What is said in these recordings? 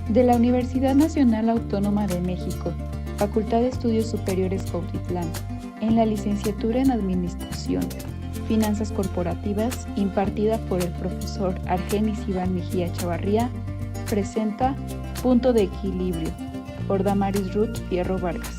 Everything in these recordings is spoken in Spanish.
De la Universidad Nacional Autónoma de México, Facultad de Estudios Superiores Cuautitlán, en la licenciatura en Administración, Finanzas Corporativas, impartida por el profesor Argenis Iván Mejía Chavarría, presenta Punto de Equilibrio, por Damaris Ruth Fierro Vargas.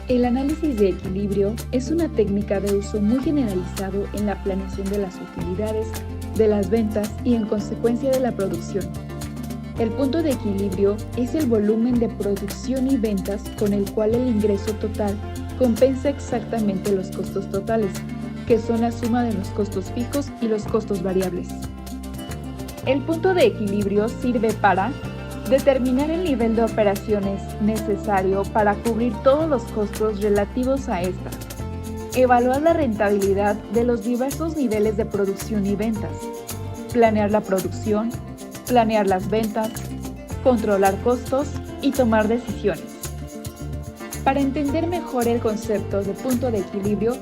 El análisis de equilibrio es una técnica de uso muy generalizado en la planeación de las utilidades, de las ventas y en consecuencia de la producción. El punto de equilibrio es el volumen de producción y ventas con el cual el ingreso total compensa exactamente los costos totales, que son la suma de los costos fijos y los costos variables. El punto de equilibrio sirve para determinar el nivel de operaciones necesario para cubrir todos los costos relativos a esta, evaluar la rentabilidad de los diversos niveles de producción y ventas, planear la producción, planear las ventas, controlar costos y tomar decisiones. Para entender mejor el concepto de punto de equilibrio,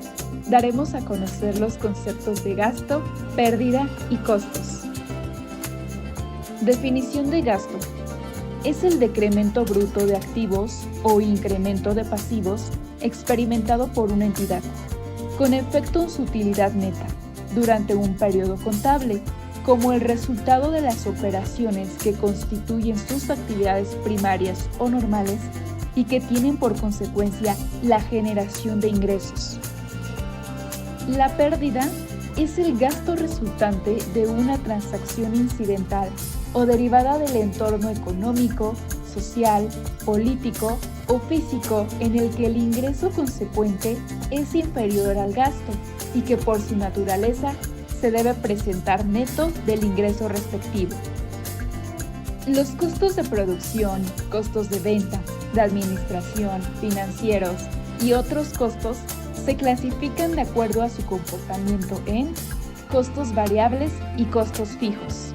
daremos a conocer los conceptos de gasto, pérdida y costos. Definición de gasto. Es el decremento bruto de activos o incremento de pasivos experimentado por una entidad, con efecto en su utilidad neta, durante un periodo contable, como el resultado de las operaciones que constituyen sus actividades primarias o normales y que tienen por consecuencia la generación de ingresos. La pérdida es el gasto resultante de una transacción incidental o derivada del entorno económico, social, político o físico en el que el ingreso consecuente es inferior al gasto y que por su naturaleza se debe presentar neto del ingreso respectivo. Los costos de producción, costos de venta, de administración, financieros y otros costos se clasifican de acuerdo a su comportamiento en costos variables y costos fijos.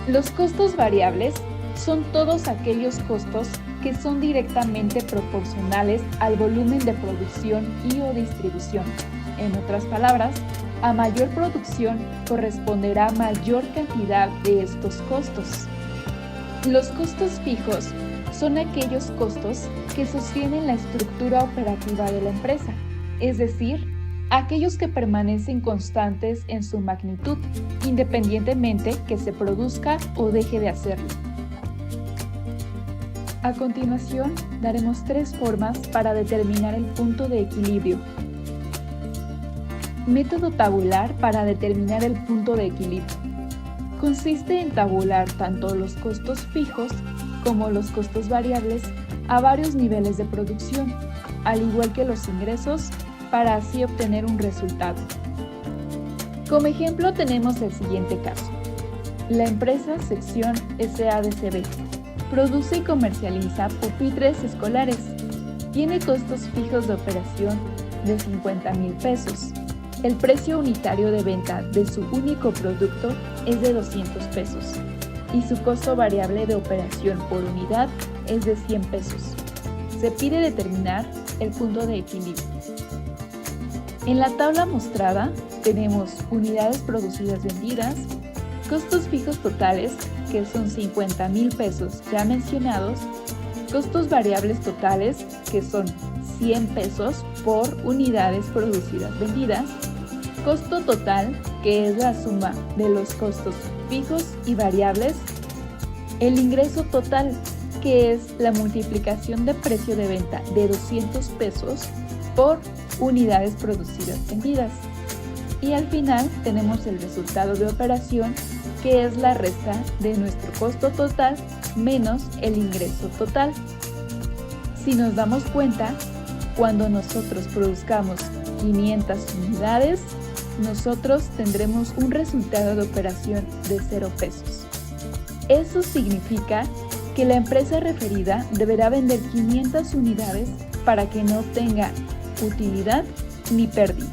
Los costos variables son todos aquellos costos que son directamente proporcionales al volumen de producción y o distribución. En otras palabras, a mayor producción corresponderá mayor cantidad de estos costos. Los costos fijos son aquellos costos que sostienen la estructura operativa de la empresa, es decir, aquellos que permanecen constantes en su magnitud, independientemente que se produzca o deje de hacerlo. A continuación, daremos 3 formas para determinar el punto de equilibrio. Método tabular para determinar el punto de equilibrio. Consiste en tabular tanto los costos fijos como los costos variables a varios niveles de producción, al igual que los ingresos, para así obtener un resultado. Como ejemplo tenemos el siguiente caso. La empresa Sección SADCB produce y comercializa pupitres escolares. Tiene costos fijos de operación de 50,000 pesos. El precio unitario de venta de su único producto es de 200 pesos y su costo variable de operación por unidad es de 100 pesos. Se pide determinar el punto de equilibrio. En la tabla mostrada tenemos unidades producidas vendidas, costos fijos totales, que son 50,000 pesos ya mencionados, costos variables totales, que son 100 pesos por unidades producidas vendidas, costo total, que es la suma de los costos fijos y variables, el ingreso total, que es la multiplicación de precio de venta de 200 pesos por unidades producidas vendidas. Y al final tenemos el resultado de operación, que es la resta de nuestro costo total menos el ingreso total. Si nos damos cuenta, cuando nosotros produzcamos 500 unidades, nosotros tendremos un resultado de operación de 0 pesos. Eso significa que la empresa referida deberá vender 500 unidades para que no tenga utilidad ni pérdida.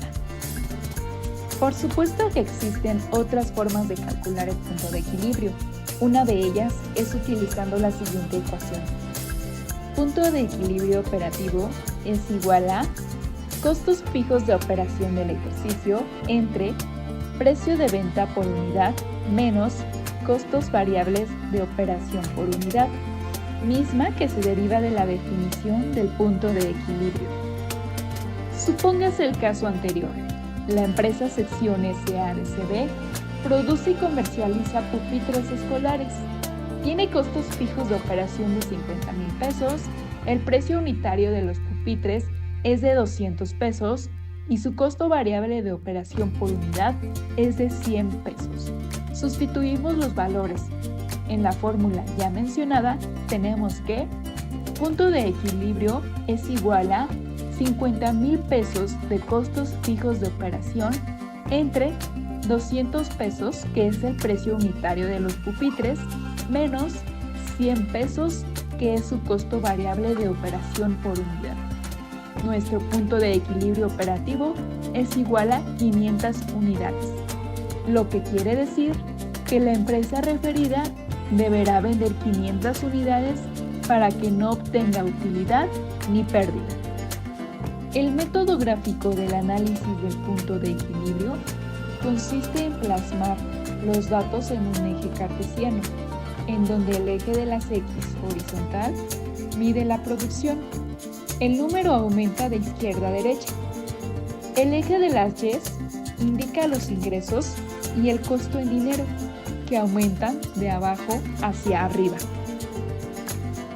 Por supuesto que existen otras formas de calcular el punto de equilibrio. Una de ellas es utilizando la siguiente ecuación. Punto de equilibrio operativo es igual a costos fijos de operación del ejercicio entre precio de venta por unidad menos costos variables de operación por unidad, misma que se deriva de la definición del punto de equilibrio. Supóngase el caso anterior. La empresa Sección S.A.D.C.B. produce y comercializa pupitres escolares. Tiene costos fijos de operación de 50,000 pesos, el precio unitario de los pupitres es de 200 pesos y su costo variable de operación por unidad es de 100 pesos. Sustituimos los valores. En la fórmula ya mencionada tenemos que punto de equilibrio es igual a 50,000 pesos de costos fijos de operación entre 200 pesos, que es el precio unitario de los pupitres, menos 100 pesos, que es su costo variable de operación por unidad. Nuestro punto de equilibrio operativo es igual a 500 unidades, lo que quiere decir que la empresa referida deberá vender 500 unidades para que no obtenga utilidad ni pérdida. El método gráfico del análisis del punto de equilibrio consiste en plasmar los datos en un eje cartesiano, en donde el eje de las X horizontal mide la producción. El número aumenta de izquierda a derecha. El eje de las Y indica los ingresos y el costo en dinero, que aumentan de abajo hacia arriba.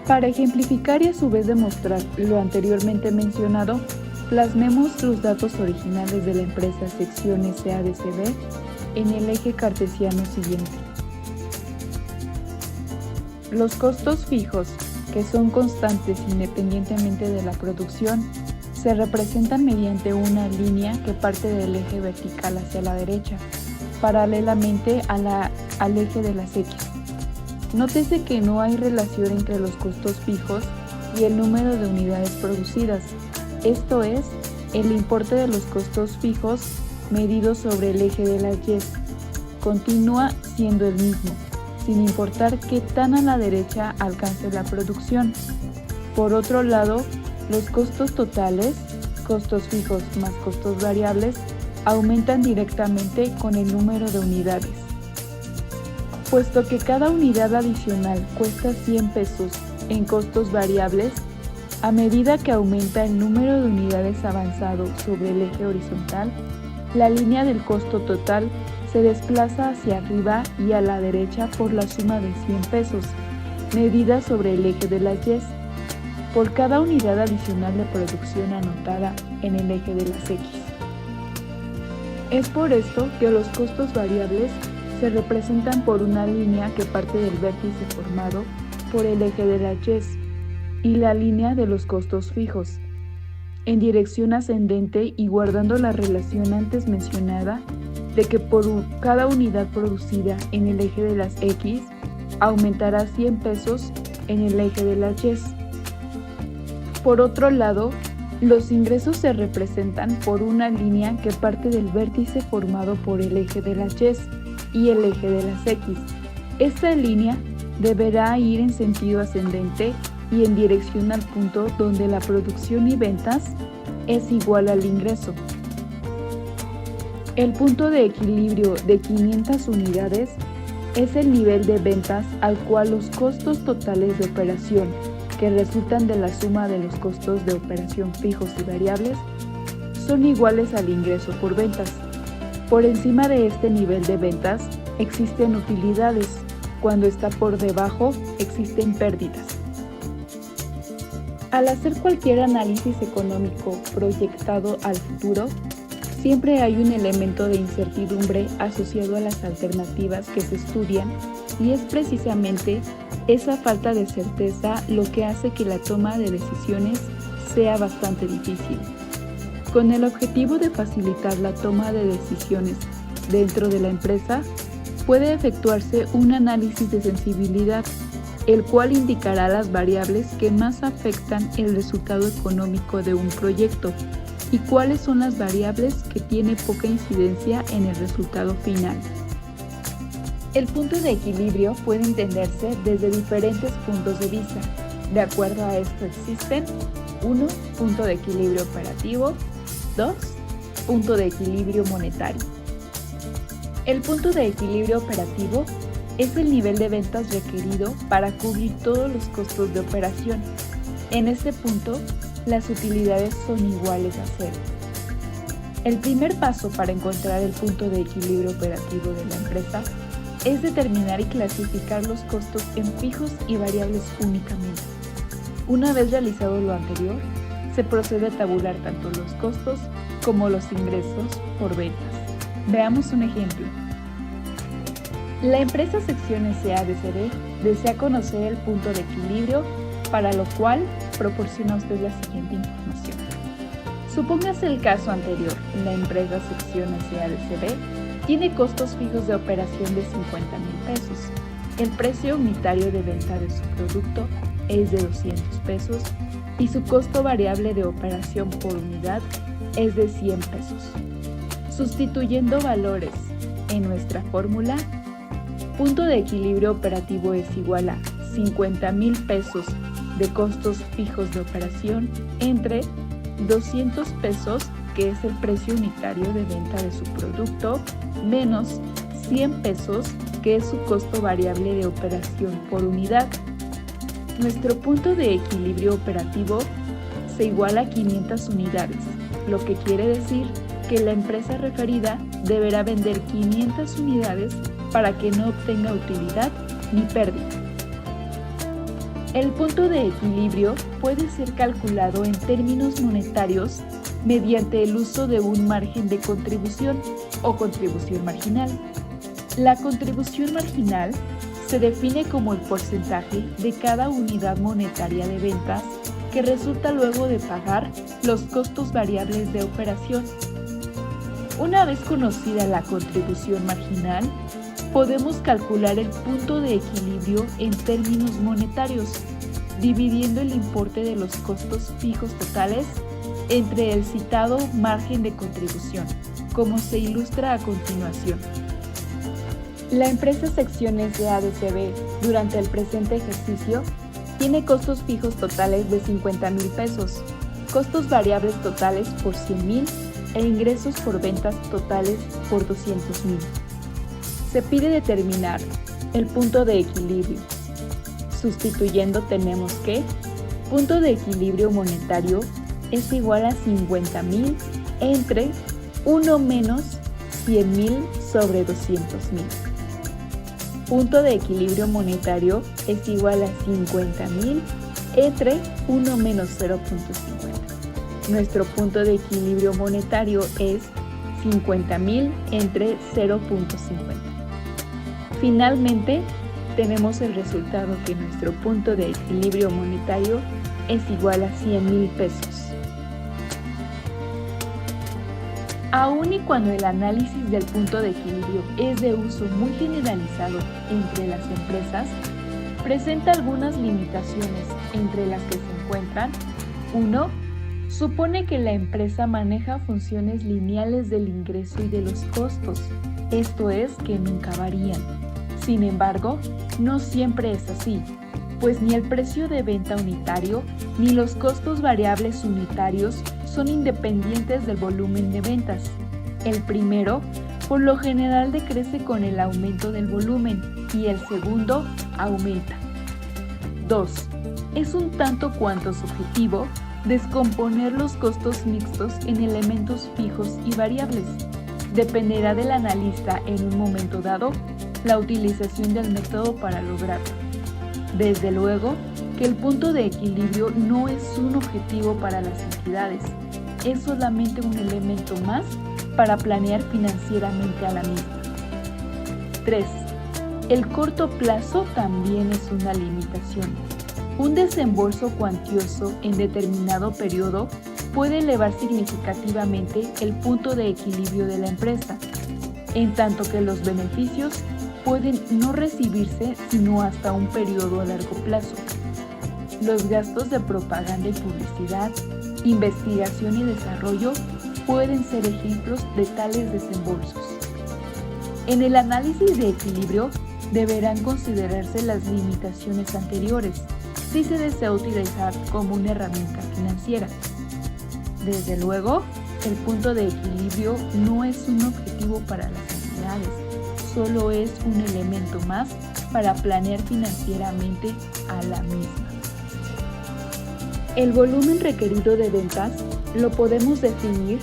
Para ejemplificar y a su vez demostrar lo anteriormente mencionado, plasmemos los datos originales de la empresa Sección S.A.D.C.B. en el eje cartesiano siguiente. Los costos fijos, que son constantes independientemente de la producción, se representan mediante una línea que parte del eje vertical hacia la derecha, paralelamente al eje de las X. Nótese que no hay relación entre los costos fijos y el número de unidades producidas, esto es, el importe de los costos fijos medido sobre el eje de las Y continúa siendo el mismo, sin importar qué tan a la derecha alcance la producción. Por otro lado, los costos totales, costos fijos más costos variables, aumentan directamente con el número de unidades. Puesto que cada unidad adicional cuesta 100 pesos en costos variables, a medida que aumenta el número de unidades avanzado sobre el eje horizontal, la línea del costo total se desplaza hacia arriba y a la derecha por la suma de 100 pesos, medida sobre el eje de las Y, por cada unidad adicional de producción anotada en el eje de las X. Es por esto que los costos variables se representan por una línea que parte del vértice formado por el eje de las Y y la línea de los costos fijos, en dirección ascendente y guardando la relación antes mencionada de que por cada unidad producida en el eje de las X aumentará 100 pesos en el eje de las Y. Por otro lado, los ingresos se representan por una línea que parte del vértice formado por el eje de las Y el eje de las X. Esta línea deberá ir en sentido ascendente y en dirección al punto donde la producción y ventas es igual al ingreso. El punto de equilibrio de 500 unidades es el nivel de ventas al cual los costos totales de operación, que resultan de la suma de los costos de operación fijos y variables, son iguales al ingreso por ventas. Por encima de este nivel de ventas existen utilidades, cuando está por debajo existen pérdidas. Al hacer cualquier análisis económico proyectado al futuro, siempre hay un elemento de incertidumbre asociado a las alternativas que se estudian y es precisamente esa falta de certeza lo que hace que la toma de decisiones sea bastante difícil. Con el objetivo de facilitar la toma de decisiones dentro de la empresa, puede efectuarse un análisis de sensibilidad, el cual indicará las variables que más afectan el resultado económico de un proyecto y cuáles son las variables que tienen poca incidencia en el resultado final. El punto de equilibrio puede entenderse desde diferentes puntos de vista. De acuerdo a esto existen 1. Punto de equilibrio operativo. 2. Punto de equilibrio monetario. El punto de equilibrio operativo es el nivel de ventas requerido para cubrir todos los costos de operación. En este punto, las utilidades son iguales a cero. El primer paso para encontrar el punto de equilibrio operativo de la empresa es determinar y clasificar los costos en fijos y variables únicamente. Una vez realizado lo anterior, se procede a tabular tanto los costos como los ingresos por ventas. Veamos un ejemplo. La empresa Sección S.A.de.C.V. desea conocer el punto de equilibrio, para lo cual proporciona a usted la siguiente información. Supóngase el caso anterior, la empresa Sección S.A.de.C.V. tiene costos fijos de operación de 50,000 pesos. El precio unitario de venta de su producto es de 200 pesos y su costo variable de operación por unidad es de 100 pesos. Sustituyendo valores en nuestra fórmula, punto de equilibrio operativo es igual a 50,000 pesos de costos fijos de operación entre 200 pesos, que es el precio unitario de venta de su producto, menos 100 pesos, que es su costo variable de operación por unidad. Nuestro punto de equilibrio operativo se iguala a 500 unidades, lo que quiere decir que la empresa referida deberá vender 500 unidades para que no obtenga utilidad ni pérdida. El punto de equilibrio puede ser calculado en términos monetarios mediante el uso de un margen de contribución o contribución marginal. La contribución marginal se define como el porcentaje de cada unidad monetaria de ventas que resulta luego de pagar los costos variables de operación. Una vez conocida la contribución marginal, podemos calcular el punto de equilibrio en términos monetarios, dividiendo el importe de los costos fijos totales entre el citado margen de contribución, como se ilustra a continuación. La empresa Sección S.A.de.C.V. durante el presente ejercicio tiene costos fijos totales de 50,000 pesos, costos variables totales por 100,000 e ingresos por ventas totales por 200,000. Se pide determinar el punto de equilibrio. Sustituyendo tenemos que punto de equilibrio monetario es igual a 50,000 entre 1 menos 100,000 sobre 200,000. Punto de equilibrio monetario es igual a 50,000 entre 1 menos 0.50. Nuestro punto de equilibrio monetario es 50,000 entre 0.50. Finalmente, tenemos el resultado que nuestro punto de equilibrio monetario es igual a 100,000 pesos. Aun y cuando el análisis del punto de equilibrio es de uso muy generalizado entre las empresas, presenta algunas limitaciones, entre las que se encuentran: 1. Supone que la empresa maneja funciones lineales del ingreso y de los costos, esto es, que nunca varían. Sin embargo, no siempre es así, pues ni el precio de venta unitario ni los costos variables unitarios son independientes del volumen de ventas. El primero, por lo general, decrece con el aumento del volumen y el segundo aumenta. 2. Es un tanto cuanto subjetivo descomponer los costos mixtos en elementos fijos y variables. Dependerá del analista en un momento dado la utilización del método para lograrlo. Desde luego que el punto de equilibrio no es un objetivo para las entidades, es solamente un elemento más para planear financieramente a la misma. 3. El corto plazo también es una limitación. Un desembolso cuantioso en determinado periodo puede elevar significativamente el punto de equilibrio de la empresa, en tanto que los beneficios pueden no recibirse sino hasta un periodo a largo plazo. Los gastos de propaganda y publicidad, investigación y desarrollo pueden ser ejemplos de tales desembolsos. En el análisis de equilibrio deberán considerarse las limitaciones anteriores si se desea utilizar como una herramienta financiera. Desde luego, el punto de equilibrio no es un objetivo para las entidades, solo es un elemento más para planear financieramente a la misma. El volumen requerido de ventas lo podemos definir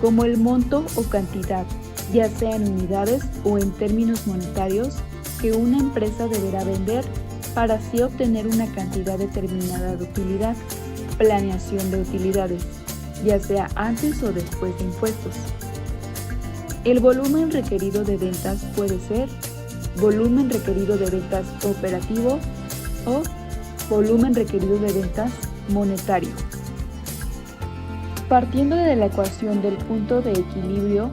como el monto o cantidad, ya sea en unidades o en términos monetarios, que una empresa deberá vender para así obtener una cantidad determinada de utilidad. Planeación de utilidades, ya sea antes o después de impuestos. El volumen requerido de ventas puede ser volumen requerido de ventas operativo o volumen requerido de ventas monetario. Partiendo de la ecuación del punto de equilibrio,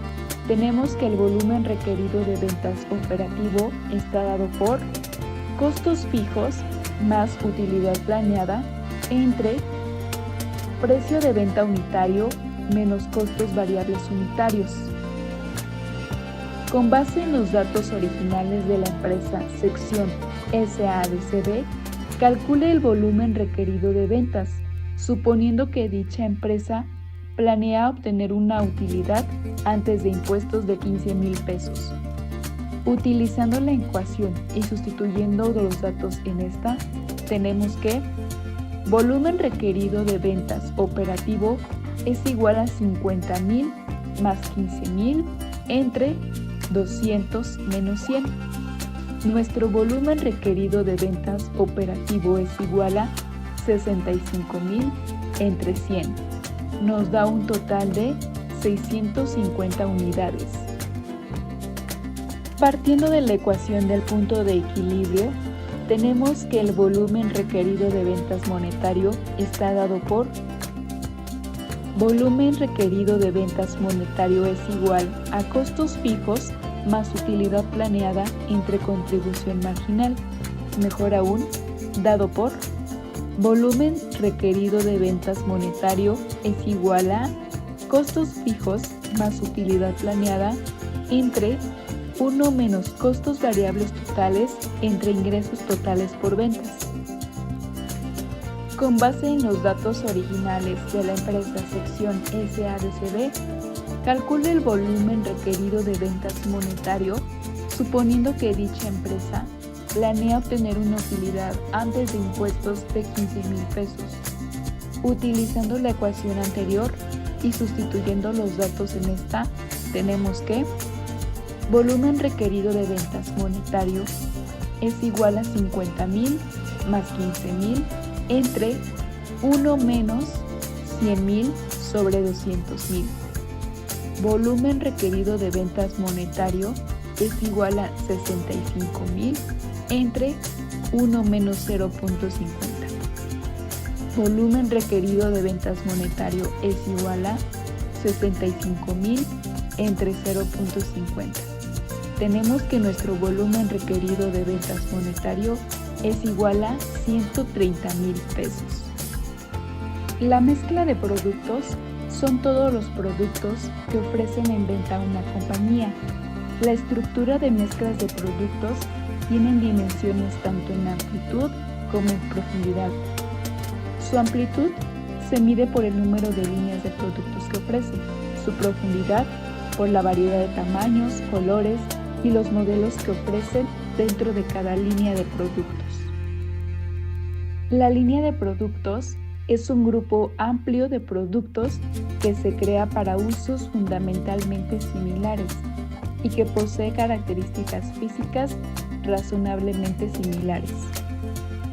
tenemos que el volumen requerido de ventas operativo está dado por costos fijos más utilidad planeada entre precio de venta unitario menos costos variables unitarios. Con base en los datos originales de la empresa sección SADCB, calcule el volumen requerido de ventas, suponiendo que dicha empresa planea obtener una utilidad antes de impuestos de 15,000 pesos. Utilizando la ecuación y sustituyendo los datos en esta, tenemos que volumen requerido de ventas operativo es igual a 50,000 más 15,000 entre 200 menos 100. Nuestro volumen requerido de ventas operativo es igual a 65,000 entre 100. Nos da un total de 650 unidades. Partiendo de la ecuación del punto de equilibrio, tenemos que el volumen requerido de ventas monetario está dado por volumen requerido de ventas monetario es igual a costos fijos más utilidad planeada entre contribución marginal, mejor aún, dado por volumen requerido de ventas monetario es igual a costos fijos más utilidad planeada entre 1 menos costos variables totales entre ingresos totales por ventas. Con base en los datos originales de la empresa sección SADCB, calcule el volumen requerido de ventas monetario, suponiendo que dicha empresa planea obtener una utilidad antes de impuestos de 15,000 pesos. Utilizando la ecuación anterior y sustituyendo los datos en esta, tenemos que volumen requerido de ventas monetario es igual a 50,000 más 15,000 entre 1 menos 100,000 sobre 200,000. Volumen requerido de ventas monetario es igual a 65,000 entre 1 menos 0.50. Volumen requerido de ventas monetario es igual a 65,000 entre 0.50. Tenemos que nuestro volumen requerido de ventas monetario es igual a 130,000 pesos. La mezcla de productos son todos los productos que ofrecen en venta una compañía. La estructura de mezclas de productos tienen dimensiones tanto en amplitud como en profundidad. Su amplitud se mide por el número de líneas de productos que ofrece, su profundidad por la variedad de tamaños, colores y los modelos que ofrecen dentro de cada línea de productos. La línea de productos es un grupo amplio de productos que se crea para usos fundamentalmente similares y que posee características físicas razonablemente similares.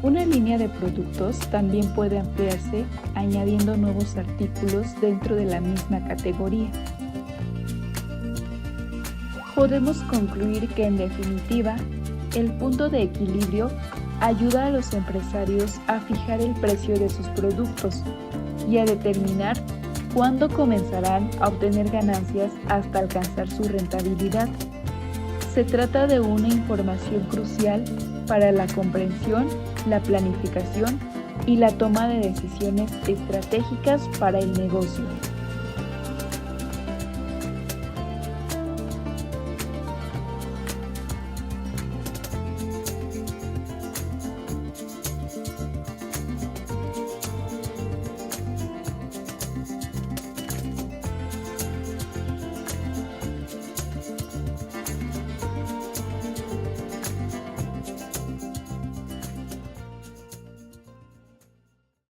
Una línea de productos también puede ampliarse añadiendo nuevos artículos dentro de la misma categoría. Podemos concluir que, en definitiva, el punto de equilibrio ayuda a los empresarios a fijar el precio de sus productos y a determinar cuándo comenzarán a obtener ganancias hasta alcanzar su rentabilidad. Se trata de una información crucial para la comprensión, la planificación y la toma de decisiones estratégicas para el negocio.